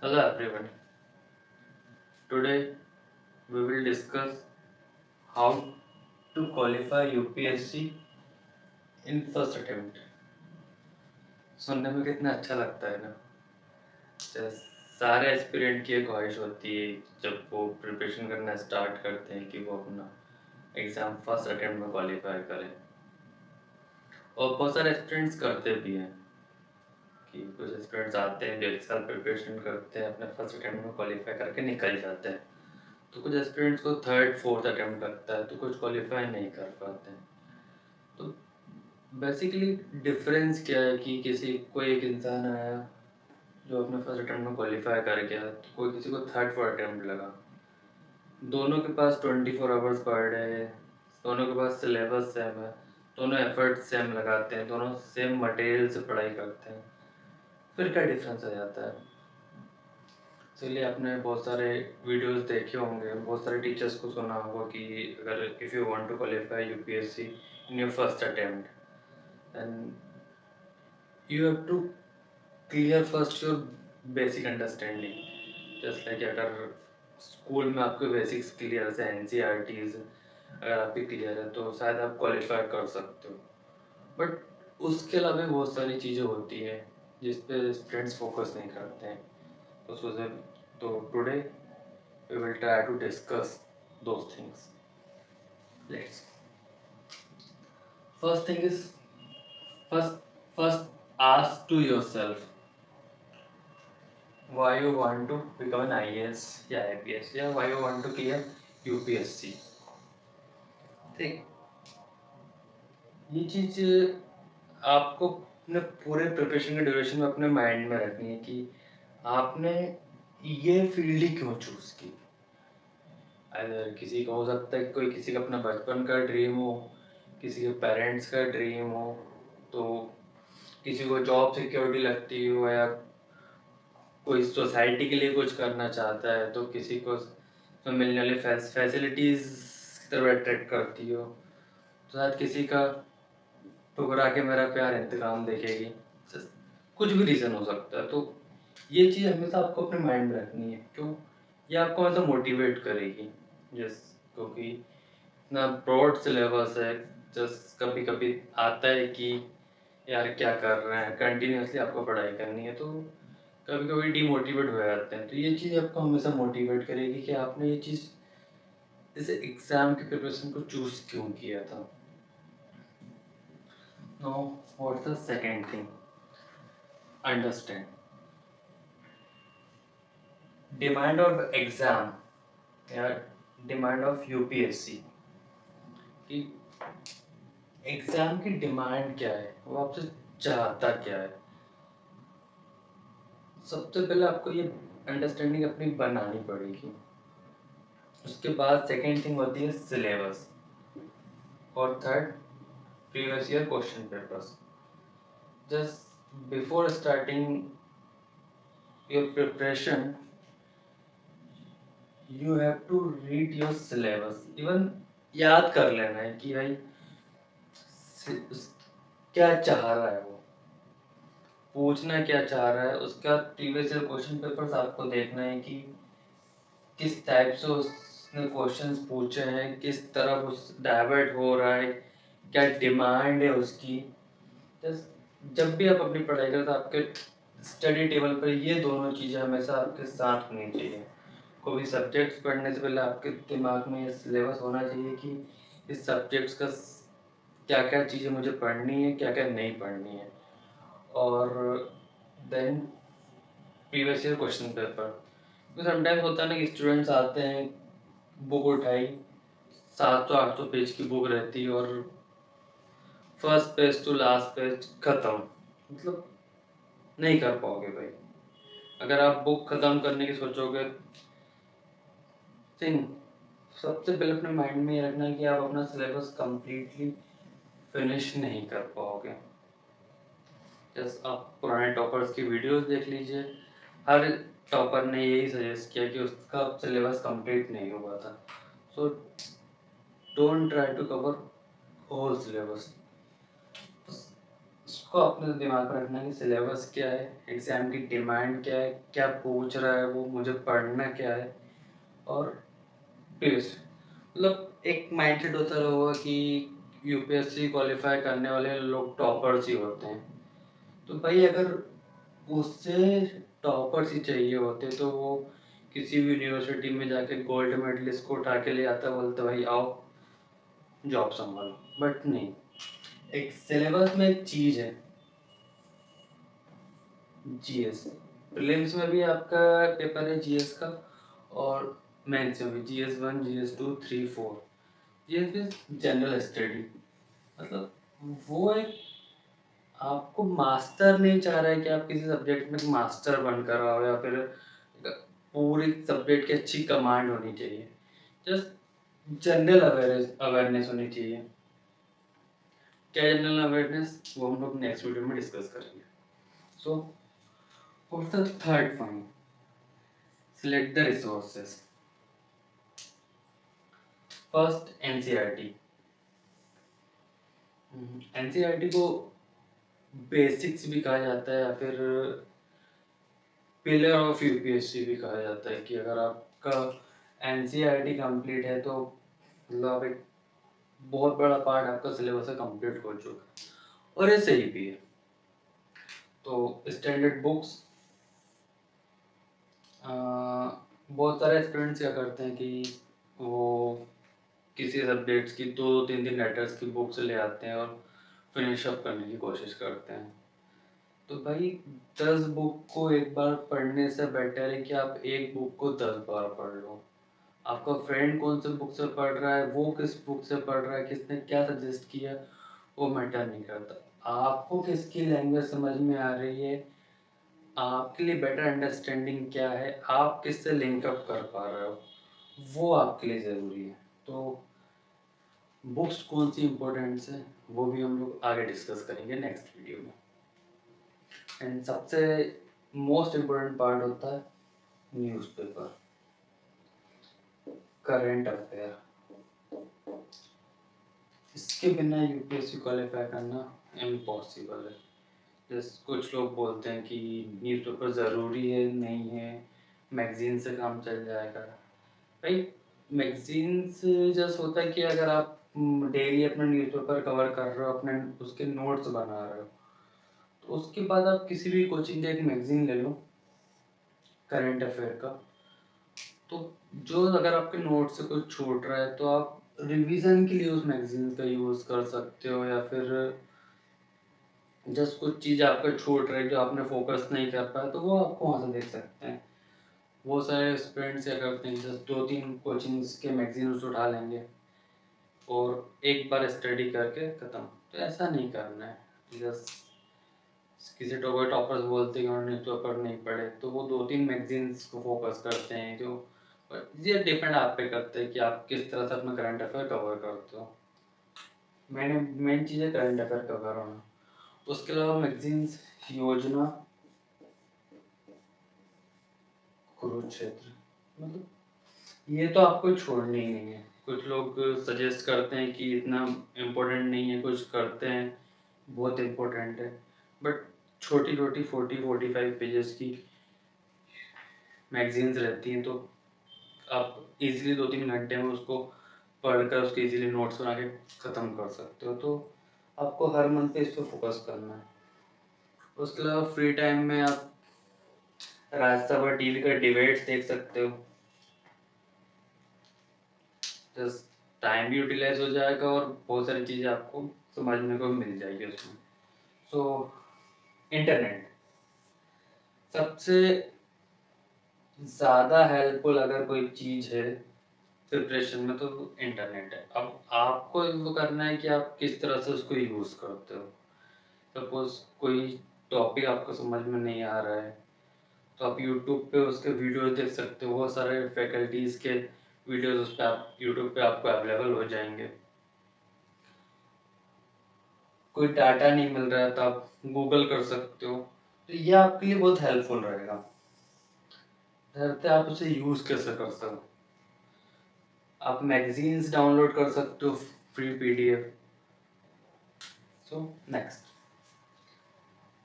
Hello everyone. Today we will discuss how to qualify UPSC in first attempt. सुनने में कितना अच्छा लगता है ना। जैसे सारे एस्पिरेंट की एक ख्वाहिश होती है जब वो प्रिपरेशन करना स्टार्ट करते हैं कि वो अपना एग्ज़ाम फर्स्ट अटेम्प्ट में क्वालिफाई करें। और बहुत सारे एस्पिरेंट्स करते भी हैं कि कुछ एस्पिरेंट्स आते हैं जो एक साल प्रिपरेशन करते हैं, अपने फर्स्ट अटेम्प्ट में क्वालिफाई करके निकल जाते हैं। तो कुछ एस्पिरेंट्स को थर्ड फोर्थ अटेम्प्ट लगता है, तो कुछ क्वालिफाई नहीं कर पाते हैं। तो बेसिकली डिफरेंस क्या है कि किसी कोई एक इंसान आया जो अपने फर्स्ट अटेम्प्ट में क्वालिफाई कर गया, तो कोई किसी को थर्ड फोर्थ अटेम्प्ट लगा। दोनों के पास 24 आवर्स पर डे है, दोनों के पास सिलेबस सेम है, दोनों एफर्ट सेम लगाते हैं, दोनों सेम मटेरियल से पढ़ाई करते हैं, फिर क्या डिफरेंस आ जाता है। इसलिए आपने बहुत सारे वीडियोस देखे होंगे, बहुत सारे टीचर्स को सुना होगा कि अगर if you want to qualify UPSC in your first attempt and you have to clear first your basic understanding. जैसे कि अगर स्कूल में आपके बेसिक्स क्लियर है, एनसीईआरटीज अगर आपकी क्लियर है तो शायद आप क्वालिफाई कर सकते हो। बट उसके अलावा भी बहुत सारी चीज़ें होती हैं जिस पे स्टूडेंट्स फोकस नहीं करते हैं। तो सोचे तो today we will try to discuss those things. Let's first thing is first first ask to yourself why you want to become an IAS या IPS या why you want to clear UPSC। देख, ये चीज़ आपको अपने पूरे preparation के duration में अपने माइंड में रखनी है कि आपने ये फील्ड ही क्यों चूज़ की। अगर किसी को हो सकता है कोई किसी का अपना बचपन का ड्रीम हो, किसी के पेरेंट्स का ड्रीम हो, तो किसी को जॉब सिक्योरिटी लगती हो, या कोई सोसाइटी के लिए कुछ करना चाहता है, तो किसी को तो मिलने वाली फैसिलिटीज़ की तरफ अट्रैक्ट करती हो, तो शायद किसी का ठुकरा के मेरा प्यार इंतकाम देखेगी। कुछ भी रीज़न हो सकता है। तो ये चीज़ हमेशा आपको अपने माइंड में रखनी है। क्यों? ये आपको मतलब मोटिवेट करेगी। यस, क्योंकि इतना ब्रॉड सिलेबस है। जस्ट कभी कभी आता है कि यार क्या कर रहे हैं, कंटिन्यूसली आपको पढ़ाई करनी है, तो कभी कभी डीमोटिवेट हो जाते हैं। तो ये चीज़ आपको हमेशा मोटिवेट करेगी कि आपने ये चीज़ जैसे एग्ज़ाम की प्रिपरेशन को चूज़ क्यों किया था। Now what's the second thing, understand demand of exam या डिमांड ऑफ यूपीएससी कि एग्ज़ाम की डिमांड क्या है, वो आपसे चाहता क्या है। सबसे पहले आपको ये अंडरस्टैंडिंग अपनी बनानी पड़ेगी। उसके बाद सेकंड थिंग होती है सिलेबस, और third previous year question papers. Just before starting your preparation you have to read your syllabus. Even याद कर लेना है कि भाई क्या चाह रहा है, वो पूछना क्या चाह रहा है। उसका प्रीवियस ईयर क्वेश्चन पेपर्स आपको देखना है कि किस टाइप से उसने क्वेश्चंस पूछे हैं, किस तरफ उस डाइवर्ट हो रहा है, क्या डिमांड है उसकी। जब भी आप अपनी पढ़ाई करें तो आपके स्टडी टेबल पर ये दोनों चीज़ें हमेशा आपके साथ होनी चाहिए। कोई सब्जेक्ट्स पढ़ने से पहले आपके दिमाग में ये सिलेबस होना चाहिए कि इस सब्जेक्ट्स का क्या क्या चीज़ें मुझे पढ़नी है, क्या क्या नहीं पढ़नी है। और then previous year question paper. तो समटाइम्स होता है ना कि स्टूडेंट्स आते हैं, बुक उठाई, 700-800 पेज की बुक रहती है, और first page to last page खत्म। मतलब नहीं कर पाओगे भाई। अगर आप बुक खत्म करने की सोचोगे, थिंक सबसे पहले अपने माइंड में ये रखना है कि आप अपना सिलेबस कंप्लीटली फिनिश नहीं कर पाओगे। जस्ट आप पुराने टॉपर्स की वीडियोस देख लीजिए, हर टॉपर ने यही सजेस्ट किया कि उसका सिलेबस कंप्लीट नहीं हुआ था। So don't try to cover whole syllabus. उसको अपने दिमाग में रखना कि सिलेबस क्या है, एग्ज़ाम की डिमांड क्या है, क्या पूछ रहा है वो, मुझे पढ़ना क्या है, और बेस्ड मतलब एक माइंडसेट होता होगा कि यूपीएससी क्वालिफाई करने वाले लोग टॉपर्स ही होते हैं। तो भाई अगर उससे टॉपर्स ही चाहिए होते तो वो किसी भी यूनिवर्सिटी में जाके गोल्ड मेडलिस्ट को उठा के ले आता, बोलते भाई आओ जॉब संभालो। बट नहीं, एक सिलेबस में एक चीज़ है, जीएस। प्रीलिम्स में भी आपका पेपर है जीएस का, और मेंस में भी जीएस 1, जीएस 2, 3, 4। जीएस में जनरल स्टडी, मतलब वो एक आपको मास्टर नहीं चाह रहा है कि आप किसी सब्जेक्ट में मास्टर बनकर आओ, या फिर पूरी सब्जेक्ट की अच्छी कमांड होनी चाहिए। जस्ट जनरल अवेयरनेस होनी चाहिए। क्या जनरल अवेयरनेस, वो हम लोग नेक्स्ट वीडियो में डिस्कस करेंगे। So what's the third point, select the resources. First NCERT. NCERT को बेसिक्स भी कहा जाता है, या फिर पिलर ऑफ यूपीएससी भी कहा जाता है, कि अगर आपका एनसीईआरटी कंप्लीट है तो मतलब एक बहुत बड़ा पार्ट आपका सिलेबस कंप्लीट हो चुका है, और ये सही भी है। तो स्टैंडर्ड बुक्स, बहुत सारे स्टूडेंट्स क्या करते हैं कि वो किसी सब्जेक्ट्स की 2-3 लेटर्स की बुक्स ले आते हैं और फिनिश अप करने की कोशिश करते हैं। तो भाई 10 बुक को एक बार पढ़ने से बेटर है कि आप एक बुक को 10 बार पढ़ लो। आपका फ्रेंड कौन से बुक से पढ़ रहा है, वो किस बुक से पढ़ रहा है, किसने क्या सजेस्ट किया, वो मैटर नहीं करता। आपको किसकी लैंग्वेज समझ में आ रही है, आपके लिए बेटर अंडरस्टैंडिंग क्या है, आप किससे लिंकअप कर पा रहे हो, वो आपके लिए ज़रूरी है। तो बुक्स कौन सी इम्पोर्टेंट है वो भी हम लोग आगे डिस्कस करेंगे नेक्स्ट वीडियो में। एंड सबसे मोस्ट इम्पोर्टेंट पार्ट होता है न्यूज़पेपर, करंट अफेयर। इसके बिना यूपीएससी क्वालिफाई करना इम्पॉसिबल है। जैसे कुछ लोग बोलते हैं कि न्यूज़पेपर ज़रूरी है, नहीं है, मैगजीन से काम चल जाएगा। भाई मैगजीन्स जस्ट होता है कि अगर आप डेली अपना न्यूज़पेपर कवर कर रहे हो, अपने उसके नोट्स बना रहे हो, तो उसके बाद आप किसी भी कोचिंग का एक मैगजीन ले लो करंट अफेयर का, तो जो अगर आपके नोट से कुछ छूट रहा है तो आप रिवीजन के लिए उस मैगजीन का यूज़ कर सकते हो, या फिर जस्ट कुछ चीज़ आपका छूट रही है जो आपने फोकस नहीं कर पाया, तो वो आप वहाँ से देख सकते हैं। बहुत सारे स्टूडेंट्स क्या करते हैं, जस्ट 2-3 कोचिंग्स के मैगजीन्स उठा लेंगे और एक बार स्टडी करके ख़त्म। तो ऐसा नहीं करना है। जस्ट किसी टॉपर्स बोलते हैं कि उन्होंने न्यूज़पेपर नहीं पढ़े, तो वो 2-3 मैगजीन्स को फोकस करते हैं। जो ये डिपेंड आप पे करते हैं कि आप किस तरह से अपना करंट अफेयर कवर करते हो। मेन चीज़ है करंट अफेयर कवर होना। उसके अलावा मैगजीन्स योजना, कुरुक्षेत्र, मतलब ये तो आपको छोड़नी ही नहीं है। कुछ लोग सजेस्ट करते हैं कि इतना इम्पोर्टेंट नहीं है, कुछ करते हैं बहुत इम्पोर्टेंट है, बट छोटी छोटी 40-45 पेजेस की मैगजीन्स रहती हैं, तो आप इजीली 2-3 घंटे में उसको पढ़कर उसके इजीली नोट्स बना के ख़त्म कर सकते हो। तो आपको हर मंथ पे इस पर फोकस करना है। उसके अलावा फ्री टाइम में आप राज्यसभा टीवी का डिबेट्स देख सकते हो। जस्ट टाइम भी यूटिलाइज हो जाएगा और बहुत सारी चीज़ें आपको समझने को मिल जाएगी उसमें। सो इंटरनेट सबसे ज़्यादा हेल्पफुल अगर कोई चीज़ है प्रिपरेशन में, तो इंटरनेट है। अब आपको वो करना है कि आप किस तरह से उसको यूज़ करते हो। सपोज कोई टॉपिक आपको समझ में नहीं आ रहा है, तो आप यूट्यूब पे उसके वीडियो देख सकते हो। बहुत सारे फैकल्टीज़ के वीडियोस उस पर आप यूट्यूब पे आपको अवेलेबल हो जाएंगे। कोई डाटा नहीं मिल रहा है तो आप गूगल कर सकते हो। तो ये आपके लिए बहुत हेल्पफुल रहेगा। धरते आप उसे यूज़ कैसे कर सकते हो, आप मैगजीन्स डाउनलोड कर सकते हो free PDF. So next,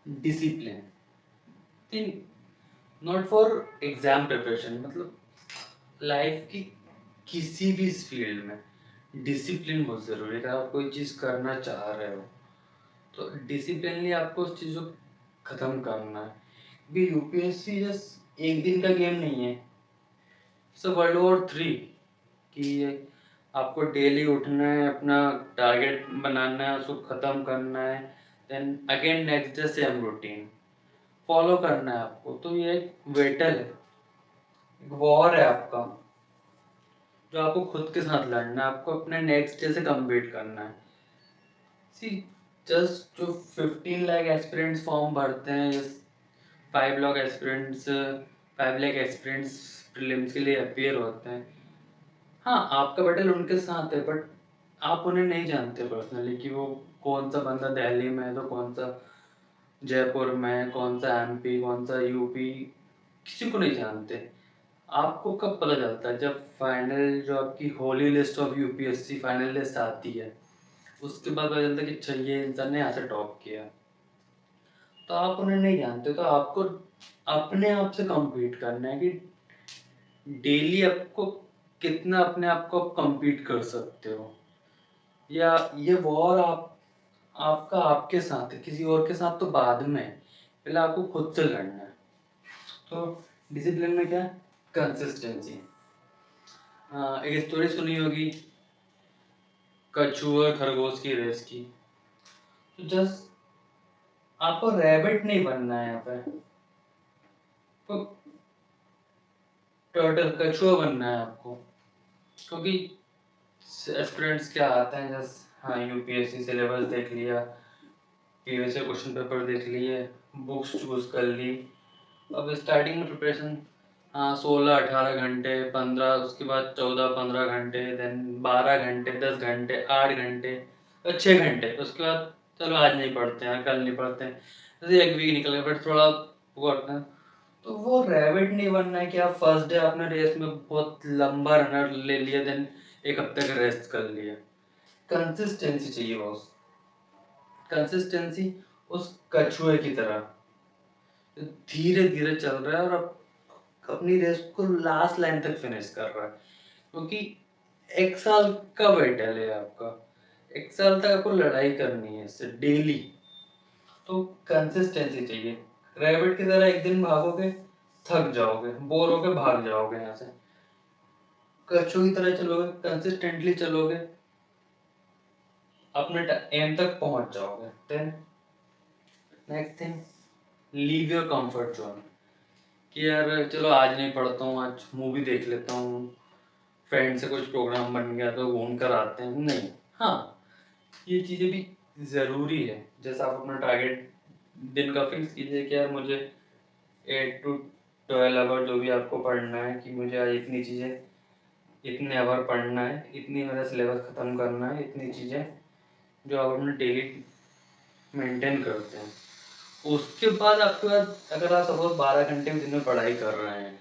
discipline not for exam preparation, मतलब लाइफ की किसी भी फील्ड में डिसिप्लिन बहुत ज़रूरी है। अगर आप कोई चीज़ करना चाह रहे हो तो डिसिप्लिनली आपको उस चीज़ को ख़त्म करना है। भी यूपीएससी जस्ट एक दिन का गेम नहीं है, वर्ल्ड वॉर 3 कि आपको डेली उठना है, अपना टारगेट बनाना है, उसको ख़त्म करना है, then again next day same routine follow करना है आपको। तो ये एक वेटल है, एक वॉर है आपका, जो आपको खुद के साथ लड़ना है, आपको अपने नेक्स्ट डे से कम्पीट करना है। सी जस्ट जो 15 लाख एस्पिरेंट्स फॉर्म भरते हैं, या 5 लाख एस्पिरेंट्स प्रीलिम्स के लिए अपीयर होते हैं, हाँ आपका बैटल उनके साथ है, बट आप उन्हें नहीं जानते पर्सनली कि वो कौन सा बंदा दिल्ली में है तो कौन सा जयपुर में, कौन सा एमपी, कौन सा यूपी, किसी को नहीं जानते। आपको कब पता चलता है? जब फाइनल जो आपकी Holi list of UPSC final list आती है, उसके बाद पता चलता है कि अच्छा ये इंसान ने यहाँ से टॉप किया। तो आप उन्हें नहीं जानते, तो आपको अपने आप से कम्पीट करना है कि डेली आपको कितना अपने आप को कम्पीट कर सकते हो। या ये वॉर आपका आपके साथ है, किसी और के साथ तो बाद में, पहले आपको खुद से लड़ना है। तो डिसिप्लिन में क्या? कंसिस्टेंसी। एक स्टोरी सुनी होगी कछुआ और खरगोश की रेस की। तो जस्ट आपको रैबिट नहीं बनना है यहाँ पे, तो टर्टल कछुआ बनना है आपको। क्योंकि एस्पिरेंट्स क्या आते हैं, जस्ट हाँ यूपीएससी सिलेबस देख लिया, प्रीवियस क्वेश्चन पेपर देख लिए, बुक्स चूज कर ली, अब स्टार्टिंग में प्रिपरेशन, हाँ 16-18 घंटे, 15, उसके बाद 14-15 घंटे, देन 12 घंटे, 10 घंटे, 8 घंटे और 6 घंटे, उसके बाद चलो आज नहीं पढ़ते हैं, कल नहीं पढ़ते हैं, जैसे एक वीक निकल गया, फिर थोड़ा वो करते हैं। तो वो रैबिट नहीं बनना है कि आप फर्स्ट डे आपने रेस में बहुत लंबा रनर ले लिया, देन एक हफ्ते का रेस्ट कर लिया। कंसिस्टेंसी चाहिए बॉस, कंसिस्टेंसी उस कछुए की तरह धीरे धीरे चल रहा है और अब अपनी रेस को लास्ट लाइन तक फिनिश कर रहा है। क्योंकि 1 साल का बैटल है आपका, 1 साल तक आपको लड़ाई करनी है इससे डेली। तो कंसिस्टेंसी चाहिए। रैबिट की तरह एक दिन भागोगे, थक जाओगे, बोर होके भाग जाओगे यहाँ से। कछुए की तरह चलोगे, कंसिस्टेंटली चलोगे, अपने एम तक पहुंच जाओगे। Then next thing, leave your comfort zone. कि यार चलो आज नहीं पढ़ता हूँ, आज मूवी देख लेता हूँ, फ्रेंड से कुछ प्रोग्राम बन गया तो घूम कर आते हैं, नहीं। हाँ ये चीज़ें भी ज़रूरी है। जैसा आप अपना टारगेट दिन का फिक्स कीजिए कि यार मुझे 8 to 12 आवर जो भी आपको पढ़ना है, कि मुझे आज इतनी चीज़ें, इतने आवर पढ़ना है, इतनी मेरा सिलेबस ख़त्म करना है, इतनी चीज़ें जो आप अपने डेली मेंटेन करते हैं। उसके बाद आपके पास, अगर आप सपोज 12 घंटे दिन में पढ़ाई कर रहे हैं,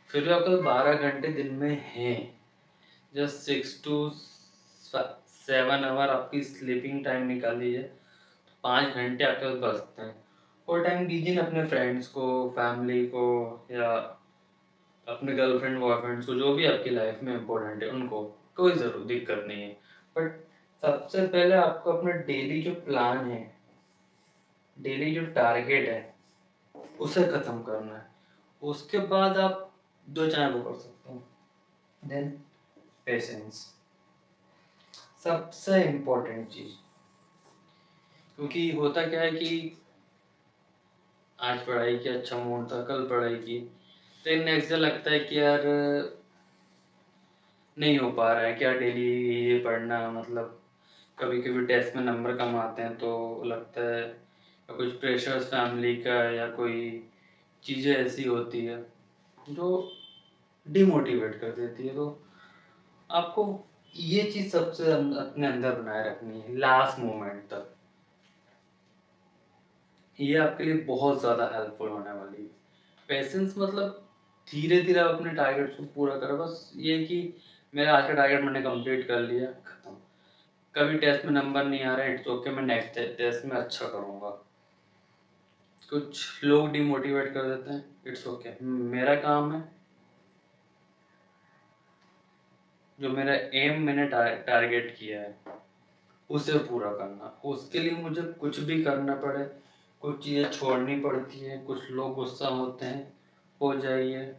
फिर भी आपके पास 12 घंटे दिन में हैं, जस्ट 6 to 7 आवर आपकी स्लीपिंग टाइम निकाल लीजिए, 5 घंटे आपके पास बचते हैं। वो टाइम दीजिए ना अपने फ्रेंड्स को, फैमिली को, या अपने गर्लफ्रेंड बॉयफ्रेंड्स को, जो भी आपकी लाइफ में इम्पोर्टेंट है उनको, कोई ज़रूर दिक्कत नहीं है। बट सबसे पहले आपको अपना डेली जो प्लान है, डेली जो टारगेट है, उसे ख़त्म करना है। उसके बाद आप जो चाहें वो कर सकते हैं। देन पेशेंस, सबसे इम्पोर्टेंट चीज़। क्योंकि होता क्या है कि आज पढ़ाई की अच्छा मूड था, कल पढ़ाई की, फिर नेक्स्ट डे लगता है कि यार नहीं हो पा रहा है क्या डेली ये पढ़ना, मतलब कभी कभी टेस्ट में नंबर कम आते हैं तो लगता है, या कुछ प्रेशर्स फैमिली का, या कोई चीज़ें ऐसी होती है जो डिमोटिवेट कर देती है। तो आपको ये चीज़ सबसे अपने अंदर बनाए रखनी है लास्ट मोमेंट तक। ये आपके लिए बहुत ज़्यादा हेल्पफुल होने वाली है। पेशेंस मतलब धीरे धीरे आप अपने टारगेट्स को पूरा करो। बस ये कि मेरा आज का टारगेट मैंने कंप्लीट कर लिया, खत्म। कभी टेस्ट में नंबर नहीं आ रहा है, इट्स ओके, मैं नेक्स्ट टेस्ट में अच्छा करूँगा। कुछ लोग डिमोटिवेट कर देते हैं, इट्स ओके। मेरा काम है, जो मेरा एम मैंने टारगेट किया है उसे पूरा करना। उसके लिए मुझे कुछ भी करना पड़े, कुछ चीज़ें छोड़नी पड़ती है, कुछ लोग गुस्सा होते हैं, हो जाइए,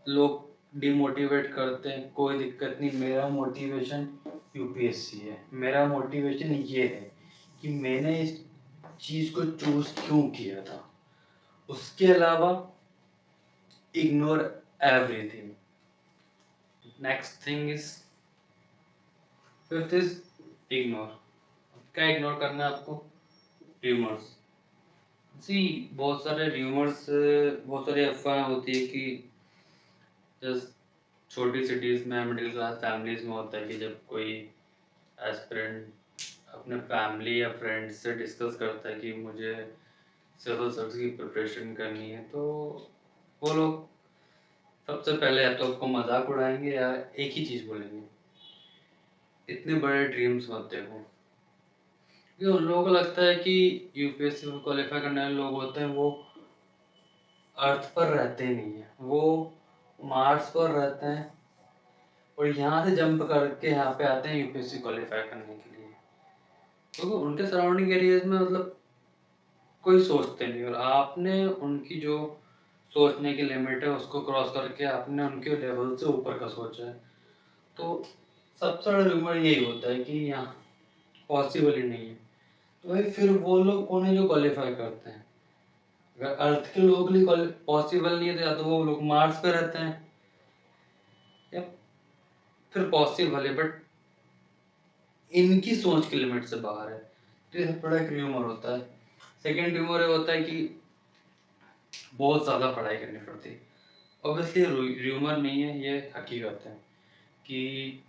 लोग डिमोटिवेट करते हैं, कोई दिक्कत नहीं। मेरा मोटिवेशन यूपीएससी है। मेरा मोटिवेशन ये है कि मैंने इस चीज़ को चूज क्यों किया था। उसके अलावा ignore everything. Next thing is, fifth is ignore. क्या इग्नोर करना है आपको? र्यूमर्स। जी, बहुत सारे र्यूमर्स, बहुत सारी अफवाहें होती है कि जस्ट छोटी सिटीज़ में, मिडिल क्लास फैमिलीज़ में होता है कि जब कोई एस्पिरेंट अपने फैमिली या फ्रेंड्स से डिस्कस करता है कि मुझे सिविल सर्विस की प्रिपरेशन करनी है, तो वो लोग सबसे पहले या तो आपको मजाक उड़ाएंगे या एक ही चीज़ बोलेंगे, इतने बड़े ड्रीम्स मत देखो। क्योंकि उन लोगों को लगता है कि यूपीएससी में क्वालिफाई करने वाले लोग होते हैं वो अर्थ पर रहते ही नहीं है, वो मार्स पर रहते हैं और यहाँ से जंप करके यहाँ पे आते हैं यूपीएससी क्वालिफाई करने के लिए। तो उनके सराउंडिंग एरियाज में मतलब कोई सोचते नहीं, और आपने उनकी जो सोचने की लिमिट है उसको क्रॉस करके आपने उनके लेवल से ऊपर का सोचा है। तो सबसे बड़ा रूमर यही होता है कि यहाँ पॉसिबल ही नहीं है। तो भाई फिर वो लोग कौन है जो क्वालिफाई करते हैं? अगर अर्थ के लोगों के लिए पॉसिबल नहीं है तो या तो वो लोग मार्स पे रहते हैं या फिर पॉसिबल है बट इनकी सोच की लिमिट से बाहर है। तो ये बड़ा एक र्यूमर होता है। सेकेंड र्यूमर ये होता है कि बहुत ज़्यादा पढ़ाई करनी पड़ती है। ऑब्वियसली र्यूमर नहीं है, ये हकीकत है कि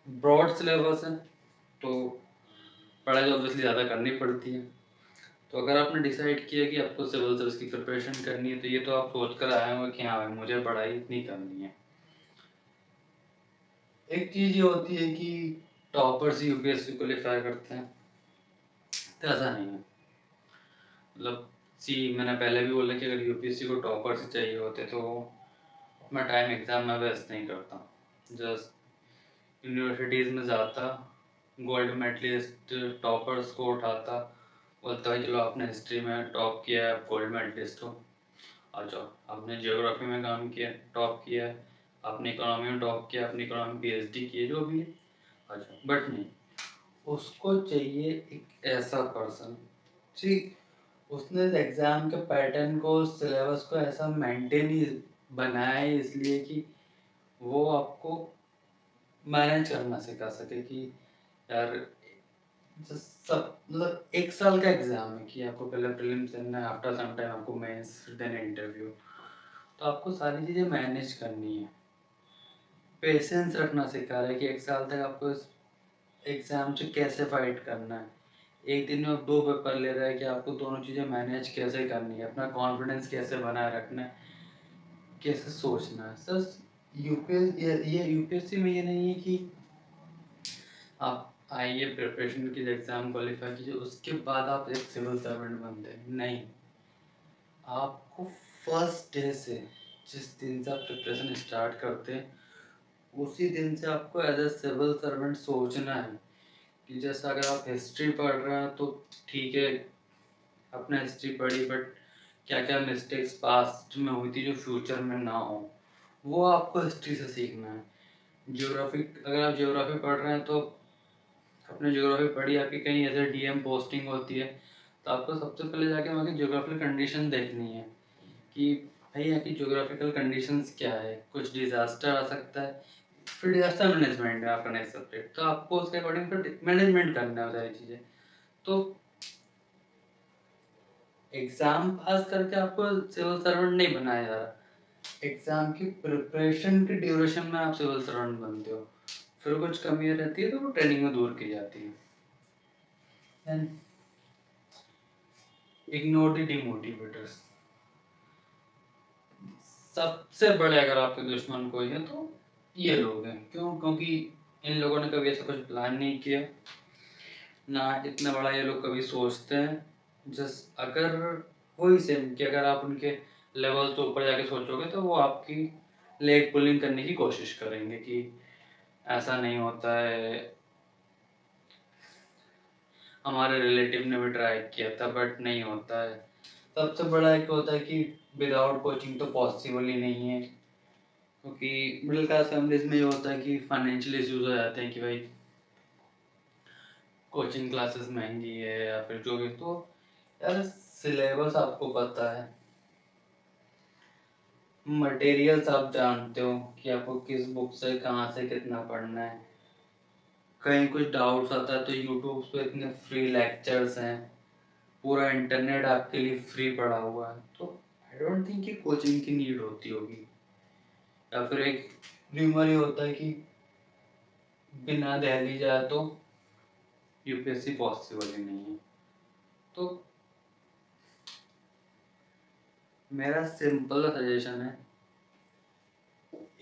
ब्रॉड सिलेबस है तो पढ़ाई ऑब्वियसली ज़्यादा करनी पड़ती है। तो अगर आपने डिसाइड किया कि आपको सिविल सर्विस की प्रिपरेशन करनी है तो ये तो आप सोच कर आए होंगे कि हाँ भाई मुझे पढ़ाई इतनी करनी है। एक चीज़ ये होती है कि टॉपर्स यूपीएससी क्वालिफाई करते हैं, तो ऐसा नहीं है। मतलब मैंने पहले भी बोला कि अगर यूपीएससी को टॉपर्स चाहिए होते तो मैं टाइम एग्ज़ाम में वेस्ट नहीं करता, जस्ट यूनिवर्सिटीज़ में जाता, गोल्ड मेडलिस्ट टॉपर्स को उठाता, बोलता है चलो आपने हिस्ट्री में टॉप किया है, गोल्ड मेडलिस्ट हो, आ जाओ। आपने जियोग्राफी में काम किया, टॉप किया है, आपने इकोनॉमी में टॉप किया, अपनी इकोनॉमी में पीएचडी की है, जो भी है आ जाओ। बट नहीं, उसको चाहिए एक ऐसा पर्सन जी, उसने एग्ज़ाम के पैटर्न को, सिलेबस को ऐसा मेंटेन ही बनाया है इसलिए कि वो आपको मैनेज करना सिखा सके कि यार सब मतलब एक साल का एग्ज़ाम है कि आपको पहले प्रीलिम्स देना है, आफ्टर सम टाइम आपको मेंस, देन इंटरव्यू। तो आपको सारी चीज़ें मैनेज करनी है, पेशेंस रखना सिखा रहा है कि एक साल तक आपको इस एग्ज़ाम से कैसे फाइट करना है। एक दिन में आप 2 पेपर ले रहे हैं कि आपको दोनों चीज़ें मैनेज कैसे करनी है, अपना कॉन्फिडेंस कैसे बनाए रखना है, कैसे सोचना है। सर ये यूपीएससी में ये नहीं है कि आप आइए प्रिपरेशन की एग्ज़ाम क्वालिफाई कीजिए उसके बाद आप एक सिविल सर्वेंट बनते हैं, नहीं। आपको फर्स्ट डे से, जिस दिन से आप प्रिपरेशन स्टार्ट करते हैं उसी दिन से आपको एज ए सिविल सर्वेंट सोचना है कि जैसे अगर आप हिस्ट्री पढ़ रहे हैं तो ठीक है, अपना हिस्ट्री पढ़ी, बट क्या क्या मिस्टेक्स पास्ट में हुई थी जो फ्यूचर में ना हो, वो आपको हिस्ट्री से सीखना है। ज्योग्राफी, अगर आप ज्योग्राफी पढ़ रहे हैं तो अपने ज्योग्राफी पढ़ी, आपकी कहीं ऐसे डीएम पोस्टिंग होती है तो आपको सबसे पहले जाके वहाँ की ज्योग्राफिकल कंडीशन देखनी है कि भाई यहाँ की ज्योग्राफिकल कंडीशंस क्या है, कुछ डिजास्टर आ सकता है, फिर डिजास्टर मैनेजमेंट है आपका नेक्स्ट सब्जेक्ट, तो आपको उसके अकॉर्डिंग फिर मैनेजमेंट करना है सारी चीज़ें। तो एग्ज़ाम पास करके आपको सिविल सर्वेंट नहीं बनाया जा रहा, एग्ज़ाम की प्रिपरेशन की ड्यूरेशन में आप सिविल सर्वेंट बनते हो, फिर कुछ कमियाँ रहती है तो वो ट्रेनिंग में दूर की जाती है। Then ignore the demotivators. सबसे बड़े अगर आपके दुश्मन कोई है तो ये लोग हैं। क्यों? क्योंकि इन लोगों ने कभी ऐसा कुछ प्लान नहीं किया, ना इतना बड़ा ये लोग कभी सोचते हैं, जस्ट अगर वही सेम कि अगर आप उनके लेवल से ऊपर जाके सोचोगे तो वो आपकी लेग पुलिंग करने की कोशिश करेंगे कि ऐसा नहीं होता है, हमारे रिलेटिव ने भी ट्राई किया था बट नहीं होता है। सबसे बड़ा एक होता है कि विदाउट कोचिंग तो पॉसिबल ही नहीं है, क्योंकि मिडिल क्लास फैमिलीज में ये होता है कि फाइनेंशियल इश्यूज हो जाते हैं कि भाई कोचिंग क्लासेस महंगी है या फिर जो भी। तो यार सिलेबस आपको पता है, मटेरियल्स आप जानते हो कि आपको किस बुक से कहाँ से कितना पढ़ना है। कहीं कुछ डाउट्स आता है तो यूट्यूब पे इतने फ्री लेक्चर्स हैं, पूरा इंटरनेट आपके लिए फ्री पड़ा हुआ है। तो आई डोंट थिंक कि कोचिंग की नीड होती होगी। या फिर एक र्यूमर ही होता है कि बिना दहली जाए तो यूपीएससी पॉसिबल ही नहीं है। तो मेरा सिंपल सजेशन है,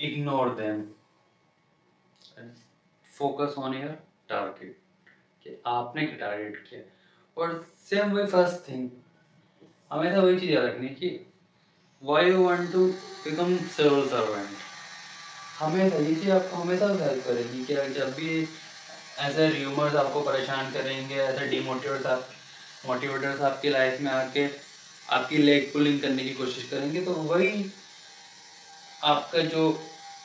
ignore them, focus on your target कि आपने क्या टारगेट किया। और सेम वे फर्स्ट थिंग हमेशा वही चीज़ याद रखनी कि why you want to become civil servant. हमेशा ये चीज़ आपको हमेशा हेल्प करेगी कि जब भी ऐसे र्यूमर्स आपको परेशान करेंगे, ऐसे मोटिवेटर्स आपकी लाइफ में आके आपकी लेग पुलिंग करने की कोशिश करेंगे, तो वही आपका जो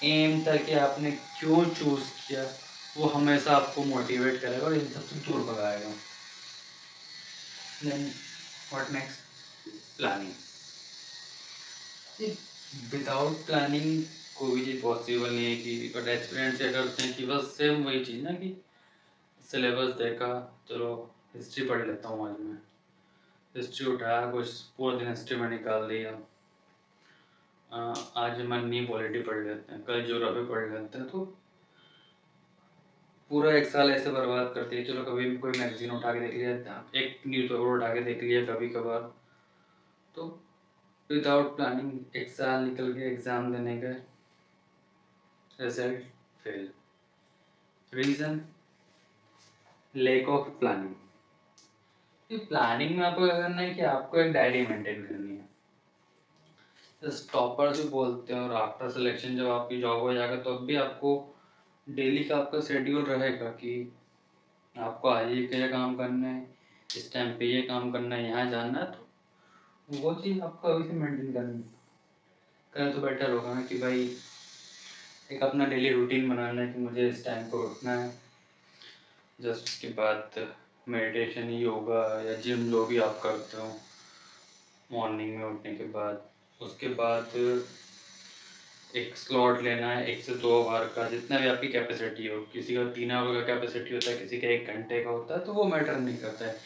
एम था कि आपने क्यों चूज़ किया वो हमेशा आपको मोटिवेट करेगा और इन सबसे दूर भगाएगा। Then what next, planning. Without planning कोई भी चीज़ पॉसिबल नहीं है कि बट एक्सपीरियंस क्या करते हैं कि बस सेम वही चीज़ ना कि सिलेबस देखा, चलो हिस्ट्री पढ़ लेता हूँ आज मैं, हिस्ट्री उठाया कुछ पूरा दिन हिस्ट्री में निकाल दिया, आज मन नहीं पॉलिटी पढ़ लेते हैं, कल ज्योग्राफी पढ़ लेते हैं। तो पूरा एक साल ऐसे बर्बाद करती है। चलो कभी कोई मैगजीन उठा के देख लिया, एक न्यूज़ पेपर उठा के देख लिया कभी कभार। तो विदाउट प्लानिंग एक साल निकल गया, एग्ज़ाम देने गए, result fail. Reason lack of planning. Planning में आपको क्या करना है कि आपको एक डायरी मेंटेन करनी है। जस्ट टॉपर्स भी बोलते हैं, और आफ्टर सिलेक्शन जब आपकी जॉब हो जाएगा तो अब भी आपको डेली का आपका शेड्यूल रहेगा कि आपको आज ये काम करना है, इस टाइम पे ये काम करना है, यहाँ जाना है। तो वो चीज़ आपको अभी से मेंटेन करनी करें तो बेटर होगा ना कि भाई एक अपना डेली रूटीन बनाना है कि मुझे इस टाइम को उठना है। जस्ट उसके बाद मेडिटेशन, योगा या जिम जो भी आप करते हो मॉर्निंग में उठने के बाद, उसके बाद एक स्लॉट लेना है 1 से 2 आवर का, जितना भी आपकी कैपेसिटी हो। किसी का 3 आवर का कैपेसिटी होता है, किसी का 1 घंटे का होता है, तो वो मैटर नहीं करता है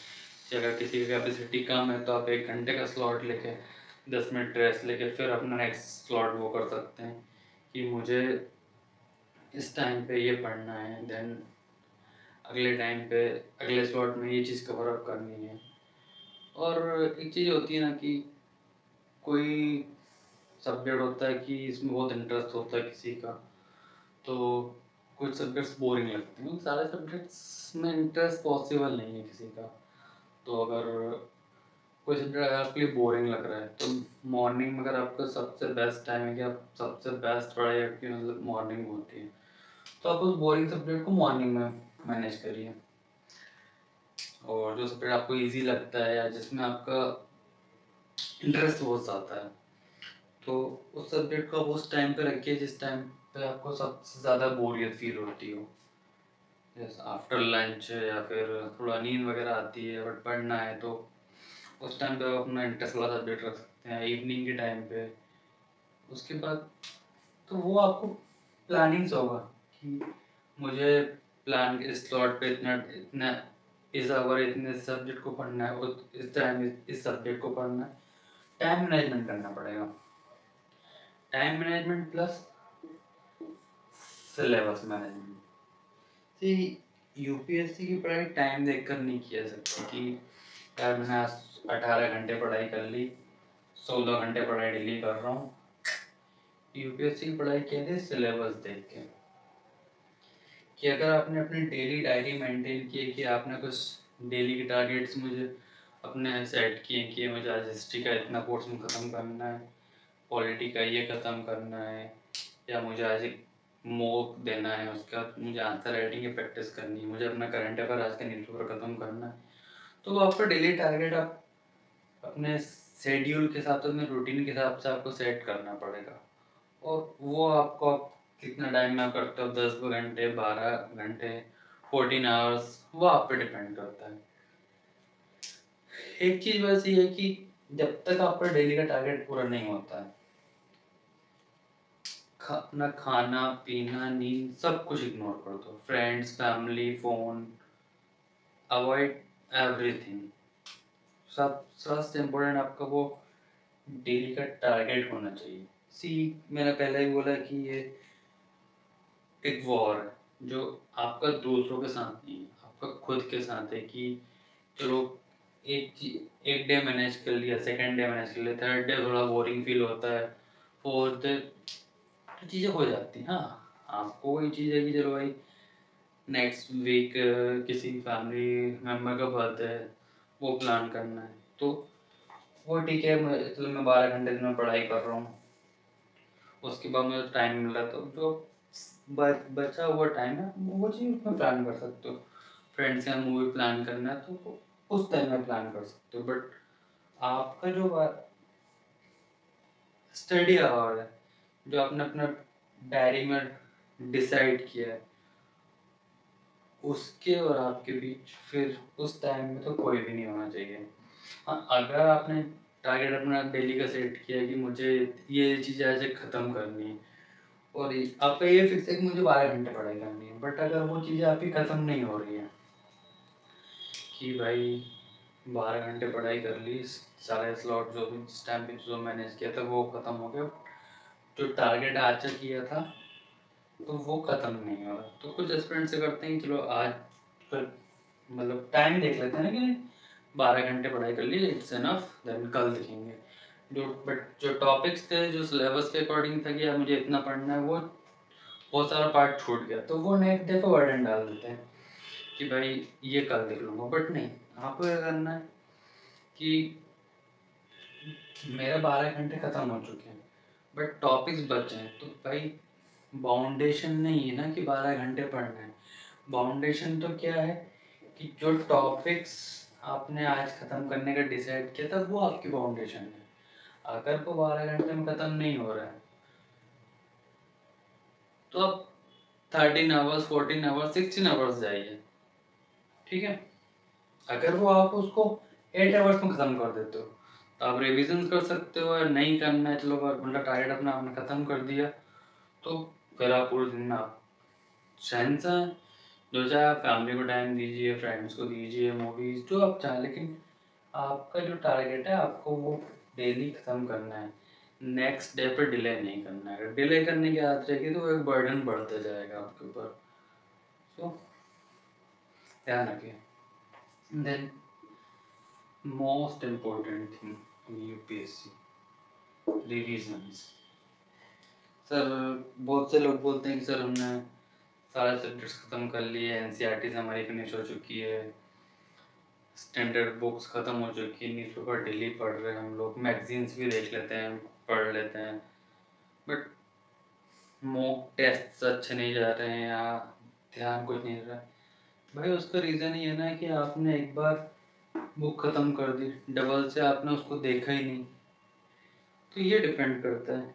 कि अगर किसी की कैपेसिटी कम है तो आप 1 घंटे का स्लॉट लेके 10 मिनट रेस्ट लेके फिर अपना नेक्स्ट स्लॉट वो कर सकते हैं कि मुझे इस टाइम पे ये पढ़ना है, देन अगले टाइम पे अगले स्लॉट में ये चीज़ कवर अप करनी है। और एक चीज़ होती है ना कि कोई सब्जेक्ट होता है कि इसमें बहुत इंटरेस्ट होता है किसी का, तो कुछ सब्जेक्ट्स बोरिंग लगते हैं। सारे सब्जेक्ट्स में इंटरेस्ट पॉसिबल नहीं है किसी का। तो अगर कोई सब्जेक्ट अगर आपके लिए बोरिंग लग रहा है तो मॉर्निंग में अगर आपका सबसे बेस्ट टाइम है कि आप सबसे बेस्ट पढ़ाई आपकी मतलब मॉर्निंग में होती है, तो आप उस बोरिंग सब्जेक्ट को मॉर्निंग में मैनेज करिए। और जो सब्जेक्ट आपको ईजी लगता है या जिसमें आपका इंटरेस्ट बहुत ज़्यादा है, तो उस सब्जेक्ट को आप उस टाइम पे रखिए जिस टाइम पे आपको सबसे ज़्यादा बोरियत फील होती हो, जैसे आफ्टर लंच या फिर थोड़ा नींद वगैरह आती है बट पढ़ना है, तो उस टाइम पे आप अपना इंटरेस्ट वाला सब्जेक्ट रख सकते हैं इवनिंग के टाइम पे। उसके बाद तो वो आपको प्लानिंग से होगा कि मुझे प्लान इस स्लॉट पे इतना इतना इस आवर इतने सब्जेक्ट को पढ़ना है और इस टाइम इस सब्जेक्ट को पढ़ना है। टाइम मैनेजमेंट करना पड़ेगा, time management plus syllabus management. See UPSC की पढ़ाई टाइम देखकर नहीं किया सकती कि यार मैंने आज 18 घंटे पढ़ाई कर ली, 16 घंटे पढ़ाई डेली कर रहा हूँ। यूपीएससी की पढ़ाई किया थी सिलेबस देख के कि अगर आपने अपनी डेली डायरी मेंटेन की है कि आपने कुछ डेली के टारगेट्स मुझे अपने सेट किए कि मुझे आज हिस्ट्री का इतना पोर्शन ख़त्म करना है, पॉलिटी का ये ख़त्म करना है, या मुझे आज एक मॉक देना है, उसके बाद मुझे आंसर राइटिंग की प्रैक्टिस करनी है, मुझे अपना करंट अफेयर आज का न्यूज़पेपर ख़त्म करना है। तो वो आपका डेली टारगेट आप अपने शेड्यूल के हिसाब से, अपने रूटीन के हिसाब से आपको सेट करना पड़ेगा। और वो आपको आप कितना टाइम में आप करते हो, 10 घंटे, 12 घंटे, 14 आवर्स, वो आप पे डिपेंड करता है। एक चीज़ बस ये है कि जब तक आपका डेली का टारगेट पूरा नहीं होता है, अपना खाना पीना नींद सब कुछ इग्नोर कर दो, friends family phone, avoid everything. सब सबसे इम्पोर्टेंट आपका वो डेली का टारगेट होना चाहिए। सी, मैंने पहले ही बोला कि ये एक वॉर है जो आपका दूसरों के साथ नहीं है, आपका खुद के साथ है। कि चलो एक डे मैनेज कर लिया, सेकंड डे मैनेज कर लिया, थर्ड डे थोड़ा बोरिंग फील होता है, फोर्थ डे तो चीज़ें हो जाती हैं। हाँ, आपको वही चीज़ है कि चलो भाई नेक्स्ट वीक किसी फैमिली मेम्बर का बर्थडे है, वो प्लान करना है, तो वो ठीक है। चलो मैं 12 घंटे दिन में पढ़ाई कर रहा हूँ, उसके बाद मुझे टाइम मिल रहा है, तो जो बचा हुआ टाइम है वो चीज़ उसमें प्लान कर सकते हो। फ्रेंड्स के साथ मूवी प्लान करना है तो उस टाइम में प्लान कर सकते हो। बट आपका जो स्टडी आवर है, जो आपने अपना डायरी में डिसाइड किया है, उसके और आपके बीच फिर उस टाइम में तो कोई भी नहीं होना चाहिए। हाँ, अगर आपने टारगेट अपना डेली का सेट किया कि मुझे ये चीज़ें आज ख़त्म करनी है, और आपका ये फिक्स है कि मुझे 12 घंटे पढ़ाई करनी है, बट अगर वो चीज़ें आपकी ख़त्म नहीं हो रही हैं कि भाई 12 घंटे पढ़ाई कर ली, सारे स्लॉट जो भी जिस टाइम पे जो मैनेज किया था वो ख़त्म हो गया, जो टारगेट आज तक किया था तो वो ख़त्म नहीं हो रहा, तो कुछ स्टूडेंट से करते हैं कि चलो आज फिर मतलब टाइम देख लेते हैं ना कि 12 घंटे पढ़ाई कर ली, इट्स इनफ, देन कल देखेंगे। जो टॉपिक्स थे, जो सिलेबस के अकॉर्डिंग था कि यार मुझे इतना पढ़ना है, वो बहुत सारा पार्ट छूट गया, तो वो नेक्स्ट डे पे वर्डन डाल देते हैं कि भाई ये कल देख लूँगा। बट नहीं, आपको क्या करना है कि मेरे 12 घंटे ख़त्म हो चुके हैं बट टॉपिक्स बचे हैं, तो भाई बाउंडेशन नहीं है ना कि 12 घंटे पढ़ना है। बाउंडेशन तो क्या है कि जो टॉपिक्स आपने आज ख़त्म करने का डिसाइड किया था वो आपकी बाउंडेशन है। अगर वो 12 घंटे में ख़त्म नहीं हो रहा है तो आप 13 आवर्स, 14 आवर्स, 16 आवर्स जाइए, ठीक है। अगर वो आप उसको 8 आवर्स में ख़त्म कर देते हो तो आप रिविजन कर सकते हो, या नहीं करना है चलो मतलब टारगेट अपना आपने ख़त्म कर दिया, तो फिर आप पूरे दिन में आप शहंशाह हैं। जो चाहे आप फैमिली को टाइम दीजिए, फ्रेंड्स को दीजिए, मूवीज़ जो आप चाहें, लेकिन आपका जो टारगेट है आपको वो डेली ख़त्म करना है, नेक्स्ट डे पे डिले नहीं करना है। अगर डिले करने की आदत रहेगी तो वो एक बर्डन बढ़ता जाएगा आपके ऊपर। सो ध्यान रखिए। Then most important thing in UPSC, revisions. Sir बहुत से लोग बोलते हैं कि सर हमने सारे सब्जेक्ट्स ख़त्म कर लिए, एनसीईआरटी से हमारी फिनिश हो चुकी है, स्टैंडर्ड बुक्स ख़त्म हो चुकी है, न्यूज़पेपर डेली पढ़ रहे हैं हम लोग, मैगजीन्स भी देख लेते हैं, पढ़ लेते हैं, बट मॉक टेस्ट अच्छे नहीं जा रहे हैं या ध्यान कुछ नहीं रहा। भाई उसका रीज़न ये है ना कि आपने एक बार बुक ख़त्म कर दी, डबल से आपने उसको देखा ही नहीं, तो ये डिपेंड करता है।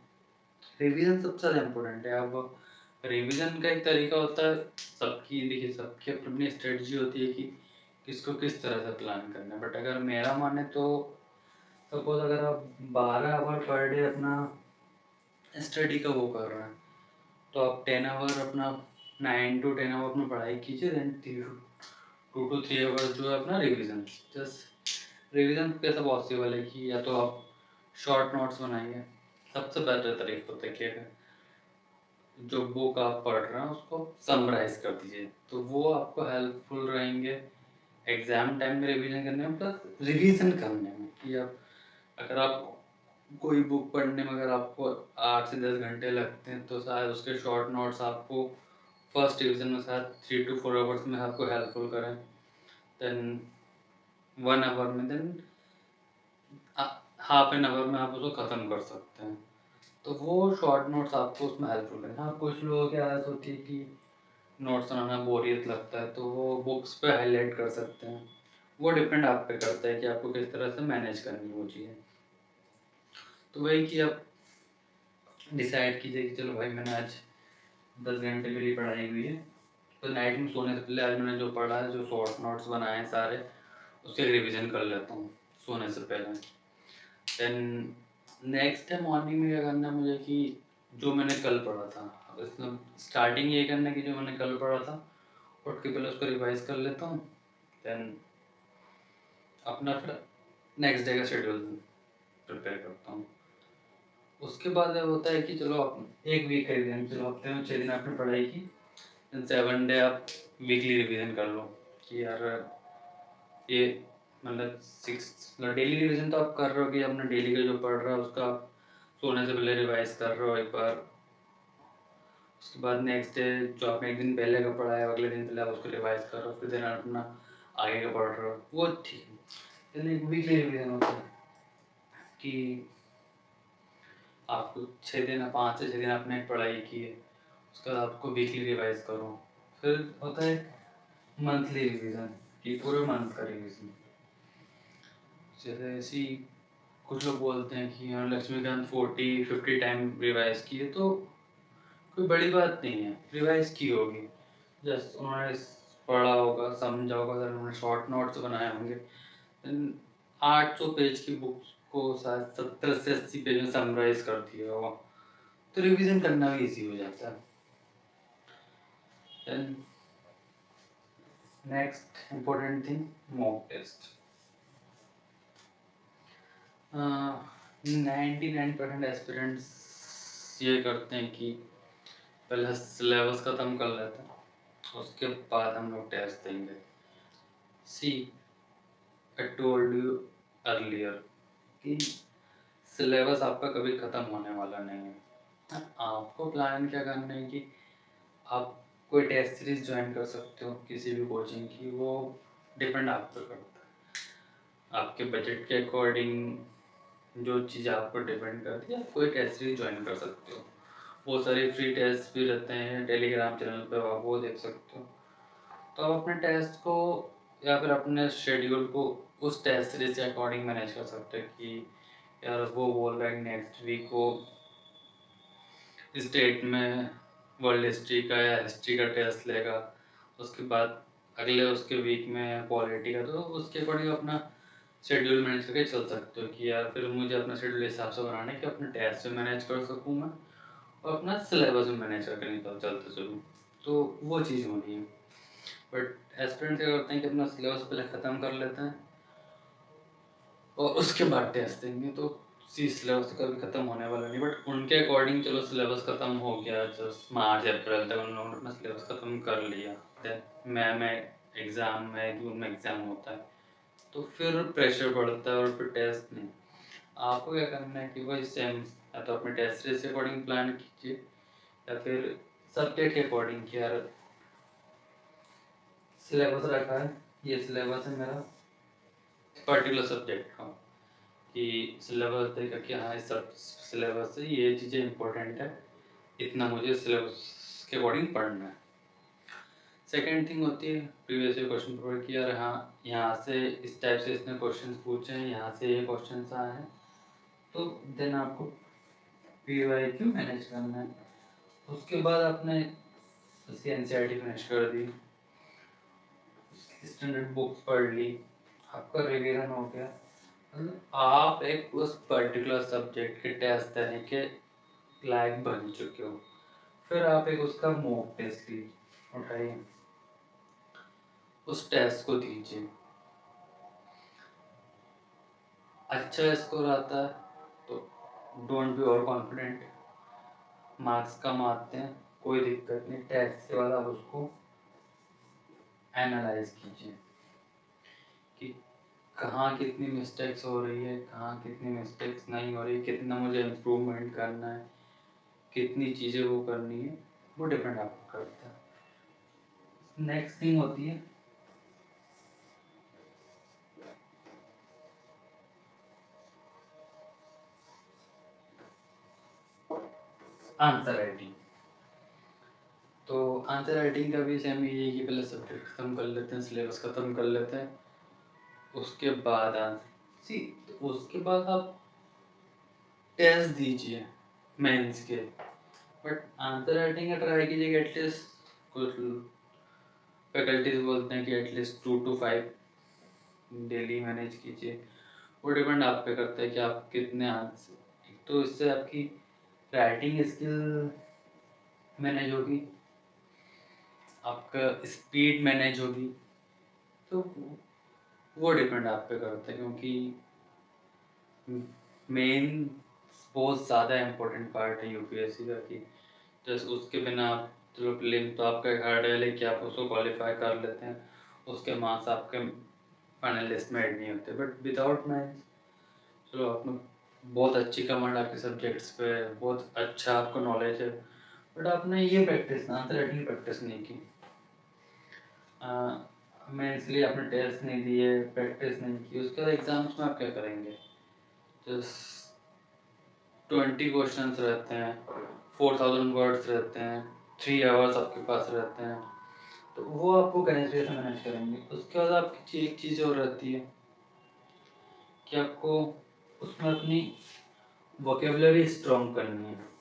रिवीजन सबसे ज़्यादा इम्पोर्टेंट है। अब रिवीजन का एक तरीका होता है, सबकी देखिए सबकी अपनी अपनी स्ट्रेटजी होती है कि किसको किस तरह से प्लान करना है। बट अगर मेरा माने तो सपोज अगर आप 12 आवर पर डे अपना स्टडी का वो कर रहे हैं, तो आप 10 आवर अपना 9 to 10 आवर अपना पढ़ाई कीजिए, देन 2 to 3 आवर्स जो है अपना रिवीजन। जस्ट रिवीजन कैसे पॉसिबल है कि या तो आप शॉर्ट नोट्स बनाइए, सबसे बेटर तरीका होता है कि अगर जो बुक आप पढ़ रहे हैं उसको समराइज कर दीजिए, तो वो आपको हेल्पफुल रहेंगे एग्ज़ाम टाइम में रिवीजन करने में, प्लस रिवीजन करने में। कि आप अगर आप कोई बुक पढ़ने में अगर आपको 8 से 10 घंटे लगते हैं, तो शायद उसके शॉर्ट नोट्स आपको फर्स्ट डिवीज़न में शायद 3 to 4 आवर्स में आपको हेल्पफुल करें। देन 1 आवर में, देन हाफ एन आवर में आप उसको ख़त्म कर सकते हैं। तो वो शॉर्ट नोट्स आपको उसमें हेल्पफुल है। हाँ, कुछ लोगों की आदत होती है कि नोट्स बनाना बोरियत लगता है, तो वो बुक्स पे हाईलाइट कर सकते हैं। वो डिपेंड आप पे करता है कि आपको किस तरह से मैनेज करनी वो चीज़ें। तो वही कि आप डिसाइड कीजिए कि चलो भाई, मैंने आज 10 घंटे के लिए पढ़ाई हुई है, तो नाइट में सोने से पहले आज मैंने जो पढ़ा है, जो शॉर्ट नोट्स बनाए हैं सारे, उसके रिवीजन कर लेता हूँ सोने से पहले। देन नेक्स्ट डे मॉर्निंग में क्या करना है मुझे कि जो मैंने कल पढ़ा था, मतलब स्टार्टिंग ये करना है कि जो मैंने कल पढ़ा था उठ के पहले उसको रिवाइज कर लेता हूँ। देन अपना फिर नेक्स्ट डे का शेड्यूल प्रिपेयर करता हूँ। उसके बाद ये होता है कि चलो आप एक वीक का रिवीजन, चलो हफ्ते में 6 दिन आपने पढ़ाई की, देन 7 डे आप वीकली रिवीजन कर लो कि यार ये मतलब 6 डेली रिवीजन तो आप कर रहे हो कि अपने डेली का जो पढ़ रहा है उसका आप सोने से पहले रिवाइज कर रहे हो एक बार। उसके बाद नेक्स्ट डे जो आपने एक दिन पहले का पढ़ा है, अगले दिन पहले आप उसको रिवाइज कर रहे हो, फिर दिन अपना आगे का पढ़ रहे हो, वो ठीक है। लेकिन एक वीकली रिवीजन होता है कि आपको 6 दिन, 5 से 6 दिन आपने पढ़ाई की है, उसके बाद आपको वीकली रिवाइज करो। फिर होता है मंथली रिवीजन कि पूरे मंथ का रिवीजन। जैसे ऐसी कुछ लोग बोलते हैं कि हाँ लक्ष्मीकांत 40-50 टाइम रिवाइज किए, तो कोई बड़ी बात नहीं है, रिवाइज की होगी, जस्ट उन्होंने पढ़ा होगा, समझा होगा, अगर उन्होंने शॉर्ट नोट्स बनाए होंगे। 800 पेज की बुक को शायद 70 से 80 पेज में समराइज कर दिया होगा, तो रिवीजन करना भी इजी हो जाता है। Then next important thing, mock test. 99% aspirants ये करते हैं कि पहले सिलेबस ख़त्म कर लेते हैं, उसके बाद हम लोग टेस्ट देंगे। सी आई टोल्ड यू अर्लियर कि सिलेबस आपका कभी ख़त्म होने वाला नहीं है। आपको प्लान क्या करना है कि आप कोई टेस्ट सीरीज ज्वाइन कर सकते हो किसी भी कोचिंग की, वो डिपेंड आप पे करता है, आपके बजट के अकॉर्डिंग जो चीज़ आप पर डिपेंड करती है। आप कोई टेस्ट सीरीज ज्वाइन कर सकते हो, बहुत सारे फ्री टेस्ट भी रहते हैं टेलीग्राम चैनल पर, आप वो देख सकते हो। तो आप अपने टेस्ट को या फिर अपने शेड्यूल को उस टेस्ट सीरीज के अकॉर्डिंग मैनेज कर सकते हैं कि यार वो बोल रहा है नेक्स्ट वीक को इस डेट में वर्ल्ड हिस्ट्री का या हिस्ट्री का टेस्ट लेगा, उसके बाद अगले उसके वीक में पॉलिटी का, तो उसके अकॉर्डिंग अपना शेड्यूल मैनेज करके चल सकते हो कि यार फिर मुझे अपना शेड्यूल हिसाब से बनाना है कि अपने टेस्ट भी मैनेज कर सकूँ मैं और अपना सिलेबस भी मैनेज करके निकल चलते चलूँ, तो वो चीज़ होनी है। बट एस्पिरेंट क्या करते हैं कि अपना सिलेबस पहले ख़त्म कर लेते हैं और उसके बाद टेस्ट देंगे, तो सिलेबस तो कभी ख़त्म होने वाला नहीं। बट उनके अकॉर्डिंग चलो सिलेबस ख़त्म हो गया, जस्ट मार्च अप्रैल तक उन लोगों ने अपना सिलेबस ख़त्म कर लिया, देन मई में एग्ज़ाम, मई जून में एग्ज़ाम होता है, तो फिर प्रेशर बढ़ता है और फिर टेस्ट नहीं। आपको क्या करना है कि वही सेम, या तो अपने टेस्ट सीरीज के अकॉर्डिंग प्लान कीजिए या फिर सब्जेक्ट के अकॉर्डिंग कि यार सिलेबस रखा है, ये सिलेबस है मेरा पर्टिकुलर सब्जेक्ट का, कि सिलेबस देखा कि हाँ इस सब सिलेबस से ये चीज़ें इंपॉर्टेंट है, इतना मुझे सिलेबस के अकॉर्डिंग पढ़ना है। सेकेंड थिंग होती है प्रीवियस ईयर क्वेश्चन पेपर की, यार हाँ यहाँ से इस टाइप से इसने क्वेश्चन पूछे हैं, यहाँ से ये क्वेश्चन आए हैं, तो देन आपको PYQ मैनेज करना है। उसके बाद आपने उसकी NCERT फिनिश कर दी, स्टैंडर्ड बुक्स पढ़ ली, आपका रिवीजन हो गया, मतलब आप एक उस पर्टिकुलर सब्जेक्ट के टेस्ट देने के लायक बन चुके हो। फिर आप एक उसका मॉक टेस्ट लीजिए, उठाइए, उस टेस्ट को दीजिए। अच्छा स्कोर आता है तो don't be over confident, marks कम आते हैं कोई दिक्कत नहीं, टेस्ट के बाद आप उसको एनालाइज कीजिए कि कहाँ कितनी मिस्टेक्स हो रही है, कहाँ कितनी मिस्टेक्स नहीं हो रही, कितना मुझे इम्प्रूवमेंट करना है, कितनी चीज़ें वो करनी है, वो डिपेंड आपको करता है। नेक्स्ट थिंग होती है आंसर राइटिंग। तो आंसर राइटिंग का भी सेम यही है कि पहले सब्जेक्ट ख़त्म कर लेते हैं, सिलेबस ख़त्म कर लेते हैं, उसके बाद उसके बाद आप टेस्ट दीजिए मेंस के। बट आंसर राइटिंग का ट्राई कीजिए कि एटलीस्ट, कुछ फैकल्टीज बोलते हैं कि एटलीस्ट 2 to 5 डेली मैनेज कीजिए। वो डिपेंड आप पे करता है कि आप कितने आंसर, एक तो इससे आपकी राइटिंग स्किल मैनेज होगी, आपका स्पीड मैनेज होगी, तो वो डिपेंड आप पे करता है, क्योंकि मेन बहुत ज़्यादा इम्पोर्टेंट पार्ट है यूपीएससी का, कि जैसे उसके बिना आप, चलो प्रीलिम तो आपका एक हार्डल है कि आप उसको क्वालिफाई कर लेते हैं, उसके मार्क्स आपके फाइनल लिस्ट में ऐड नहीं होते, बट विदाउट मैथ्स, चलो आपने बहुत अच्छी कमांड आपके सब्जेक्ट्स पे, बहुत अच्छा आपको नॉलेज है, बट आपने ये प्रैक्टिस आंसर राइटिंग प्रैक्टिस नहीं की, मैं इसलिए आपने टेस्ट नहीं दिए, प्रैक्टिस नहीं की, उसके बाद एग्जाम्स में आप क्या करेंगे? जस्ट 20 क्वेश्चंस रहते हैं, 4000 वर्ड्स रहते हैं, 3 आवर्स आपके पास रहते हैं, तो वो आपको कैसे मैनेज करेंगे? उसके बाद आपकी एक चीज़ और रहती है कि आपको उसमें अपनी वोकेबलरी स्ट्रॉन्ग करनी है,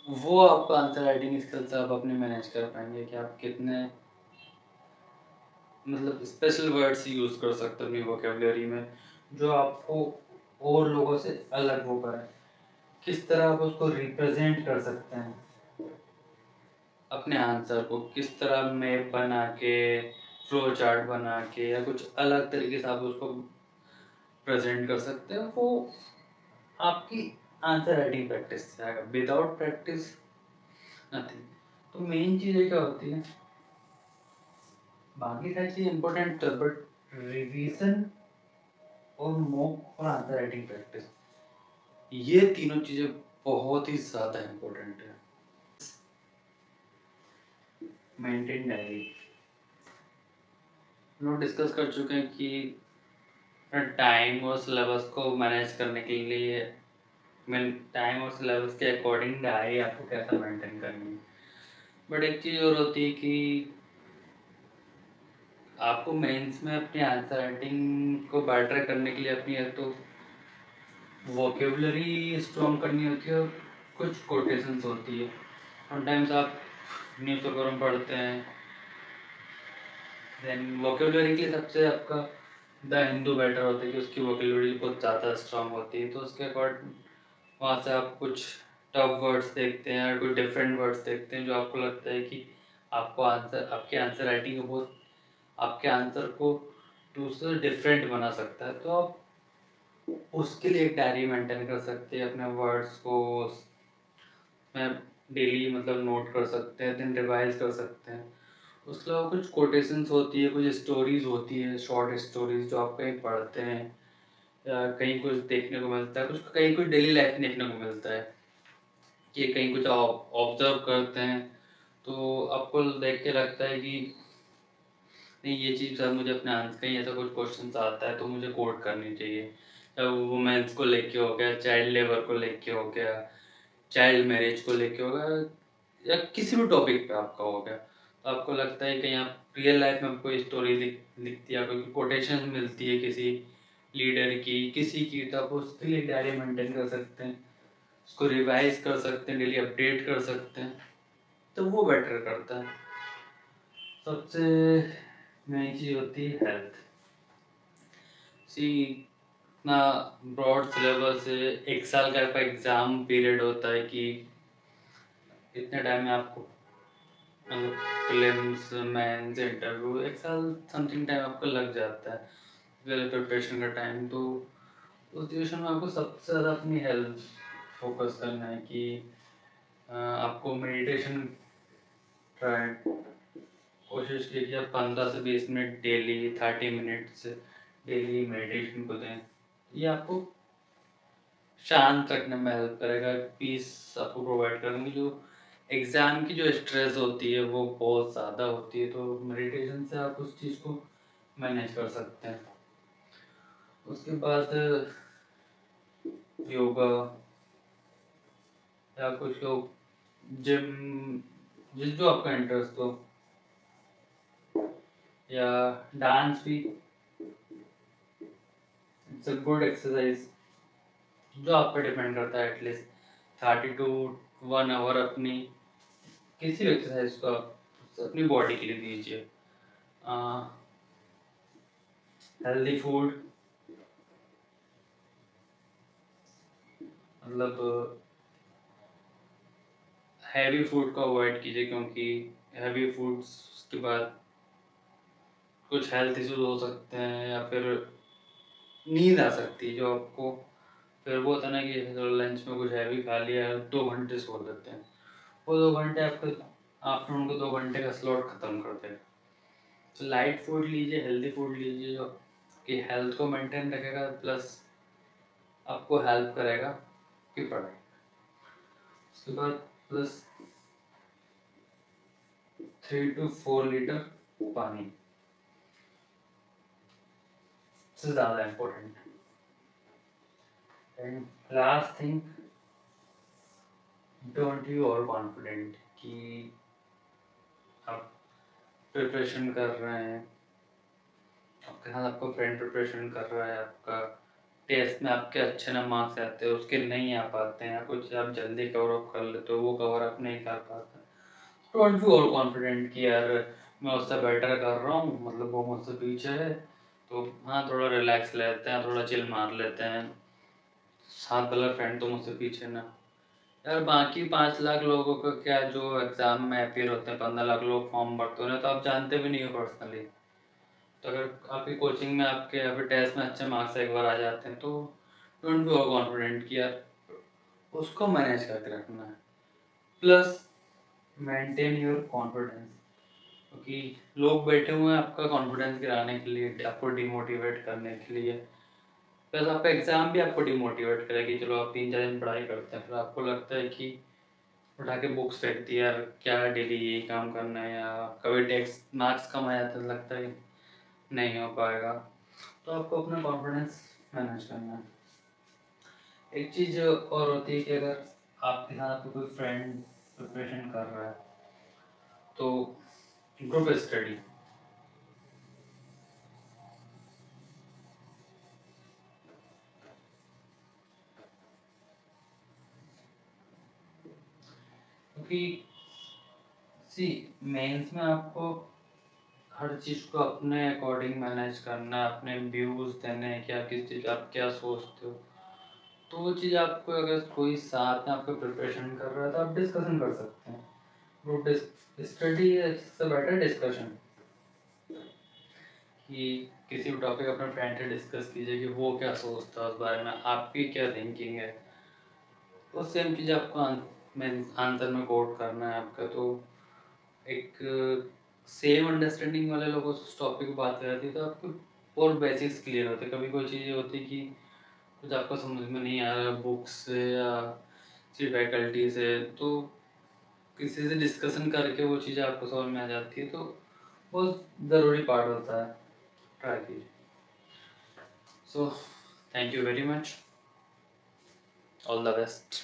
वो आपका आंसर राइटिंग स्किल्स आप अपने मैनेज कर पाएंगे कि आप कितने मतलब स्पेशल वर्ड्स यूज़ कर सकते हो अपनी वोकेबलरी में, जो आपको और लोगों से अलग हो पाए, किस तरह आप उसको रिप्रेजेंट कर सकते हैं अपने आंसर को, किस तरह मैप बना के, फ्लो चार्ट बना के, या कुछ अलग तरीके से आप उसको प्रेजेंट कर सकते हैं, वो आपकी आंसर राइटिंग प्रैक्टिस से आएगा, विदाउट प्रैक्टिस नथिंग। तो मेन चीज़ें क्या होती है, बाकी सारी चीज़ इम्पोर्टेंट है, बट रिवीजन और मॉक और आंसर राइटिंग प्रैक्टिस, ये तीनों चीज़ें बहुत ही ज़्यादा इम्पोर्टेंट है। मेंटेन डायरी हम लोग डिस्कस कर चुके हैं कि टाइम और सिलेबस को मैनेज करने के लिए टाइम और सिलेबस के अकॉर्डिंग डायरी आपको कैसे मेंटेन करनी है, बट एक चीज़ और होती है कि आपको मेंस में अपनी आंसर राइटिंग को बेटर करने के लिए अपनी एक तो वोकेबलरी स्ट्रॉन्ग करनी होती है, और कुछ कोटेशंस होती है। समटाइम्स आप न्यूज़पेपर में पढ़ते हैं, देन वोकेबलरी के लिए सबसे आपका द हिंदू बेटर होता है कि उसकी वोकेबलरी बहुत ज़्यादा स्ट्रॉन्ग होती है, तो उसके अकॉर्डिंग वहाँ से आप कुछ टफ वर्ड्स देखते हैं और कुछ डिफरेंट वर्ड्स देखते हैं, जो आपको लगता है कि आपको आंसर, आपके आंसर राइटिंग को बहुत, आपके आंसर को दूसरे डिफरेंट बना सकता है, तो आप उसके लिए एक डायरी मेंटेन कर सकते हैं, अपने वर्ड्स को में डेली मतलब नोट कर सकते हैं, दिन रिवाइज कर सकते हैं। उसके अलावा कुछ कोटेशंस होती है, कुछ स्टोरीज होती है, शॉर्ट स्टोरीज जो आप कहीं पढ़ते हैं या कहीं कुछ देखने को मिलता है, कुछ कहीं कुछ डेली लाइफ में देखने को मिलता है, कि कहीं कुछ ऑब्जर्व करते हैं, तो आपको देख के लगता है कि नहीं ये चीज़ सर मुझे अपने आंसर, कहीं ऐसा कुछ क्वेश्चन आता है तो मुझे कोट करनी चाहिए, या वुमेन्स को लेके हो गया, चाइल्ड लेबर को लेके हो गया, चाइल्ड मैरिज को लेके हो गया, या किसी भी टॉपिक पे आपका हो गया, तो आपको लगता है कि आप रियल लाइफ में कोई स्टोरी दिखती है, कोई कोटेशन मिलती है किसी लीडर की, किसी की, तो आप उसके लिए डायरी मेंटेन कर सकते हैं, उसको रिवाइज कर सकते हैं, डेली अपडेट कर सकते हैं, तो वो बेटर करता है। सबसे मेन चीज़ होती है हेल्थ। सी इतना ब्रॉड सिलेबस है, 1 साल का आपका एग्ज़ाम पीरियड होता है कि इतने टाइम में आपको मतलब प्रीलिम्स, मेंस, इंटरव्यू, 1 साल समथिंग टाइम आपको लग जाता है वेल प्रिपरेशन का टाइम, तो उस सिचुएशन में आपको सबसे ज़्यादा अपनी हेल्थ फोकस करना है कि आपको मेडिटेशन ट्राई, कोशिश कीजिए कि आप 15 से 20 minute daily, 30 minutes daily meditation को दें, ये आपको शांत रखने में हेल्प करेगा, पीस आपको प्रोवाइड करेंगे। जो एग्ज़ाम की जो स्ट्रेस होती है वो बहुत ज़्यादा होती है, तो मेडिटेशन से आप उस चीज़ को मैनेज कर सकते हैं। उसके बाद योगा, या कुछ लोग जिम, जिस जो आपका इंटरेस्ट हो, या डांस भी, इट्स अ गुड एक्सरसाइज, जो आप पे डिपेंड करता है। एटलीस्ट 30 to 1 आवर अपनी किसी भी एक्सरसाइज को आप अपनी बॉडी के लिए दीजिए। हेल्दी फूड, मतलब हैवी फूड को अवॉइड कीजिए, क्योंकि हैवी फूड्स के बाद कुछ हेल्थ इश्यूज हो सकते हैं, या फिर नींद आ सकती है जो आपको, फिर वो होता है ना कि चलो लंच में कुछ हैवी खा लिया, 2 घंटे सो लेते हैं, वो 2 घंटे आपके आफ्टरनून को 2 घंटे का स्लॉट खत्म कर देगा। तो लाइट फूड लीजिए, हेल्दी फूड लीजिए, जो आपकी हेल्थ को मेंटेन रखेगा, प्लस आपको हेल्प करेगा की पढ़ाई। उसके बाद प्लस 3 to 4 लीटर पानी से ज़्यादा important. And last thing, don't be over confident कि आप प्रिपरेशन कर रहे हैं, आपके साथ आपका फ्रेंड प्रिपरेशन कर रहा है, आपका टेस्ट में आपके अच्छे ना मार्क्स आते हैं, उसके नहीं आ पाते हैं, कुछ आप जल्दी कवर अप कर लेते हो, वो कवर अप नहीं कर पाते। डोंट बी ओवर कॉन्फिडेंट कि यार मैं उससे बेटर कर रहा हूँ, मतलब वो मुझसे पीछे है, तो हाँ थोड़ा रिलैक्स लेते हैं, थोड़ा चिल मार लेते हैं, सात वाला फ्रेंड तो मुझसे पीछे ना। यार बाकी 5 लाख लोगों का क्या, जो एग्जाम में अपियर होते हैं, 15 लाख लोग फॉर्म भरते हैं, तो आप जानते भी नहीं हो पर्सनली। तो अगर आपकी कोचिंग में आपके या फिर टेस्ट में अच्छे मार्क्स एक बार आ जाते हैं, तो डोंट बी ओवर कॉन्फिडेंट कि यार उसको मैनेज करके रखना है। प्लस मेंटेन योर कॉन्फिडेंस, क्योंकि लोग बैठे हुए हैं आपका कॉन्फिडेंस गिराने के लिए, आपको डिमोटिवेट करने के लिए। प्लस आपका एग्जाम भी आपको डिमोटिवेट करेगा कि चलो आप 3 4 दिन पढ़ाई करते हैं, फिर आपको लगता है कि उठा के बुक्स फेंकती है, यार क्या डेली यही काम करना है, या कभी टेक्स्ट मार्क्स कम आ जाते हैं, लगता है नहीं हो पाएगा। तो आपको अपना कॉन्फिडेंस मैनेज करना है। एक चीज़ और होती है कि अगर आपके साथ आपका कोई फ्रेंड प्रिपरेशन कर रहा है, तो ग्रुप स्टडी, क्योंकि सी मेंस में आपको हर चीज़ को अपने अकॉर्डिंग मैनेज करना है, अपने व्यूज़ देने हैं कि आप किस चीज़, आप क्या सोचते हो। तो वो चीज़ आपको, अगर कोई साथ में आपका प्रिपरेशन कर रहा है, तो आप डिस्कशन कर सकते हैं। Group study is better discussion, कि किसी भी टॉपिक अपने फ्रेंड से डिस्कस कीजिए कि वो क्या सोचता है उस बारे में, आपकी क्या थिंकिंग है, तो सेम चीज़ आपको आंसर में कोट करना है आपका। तो एक सेम अंडरस्टैंडिंग वाले लोगों से उस टॉपिक पर बात करती है, तो आपको और बेसिक्स क्लियर होते हैं। कभी कोई चीज़ होती है कि कुछ आपको समझ में नहीं आ रहा बुक्स से या किसी फैकल्टी से, तो किसी से डिस्कशन करके वो चीज़ आपको समझ में आ जाती है, तो बहुत ज़रूरी पार्ट होता है। ट्राई कीजिए। So thank you very much, all the best.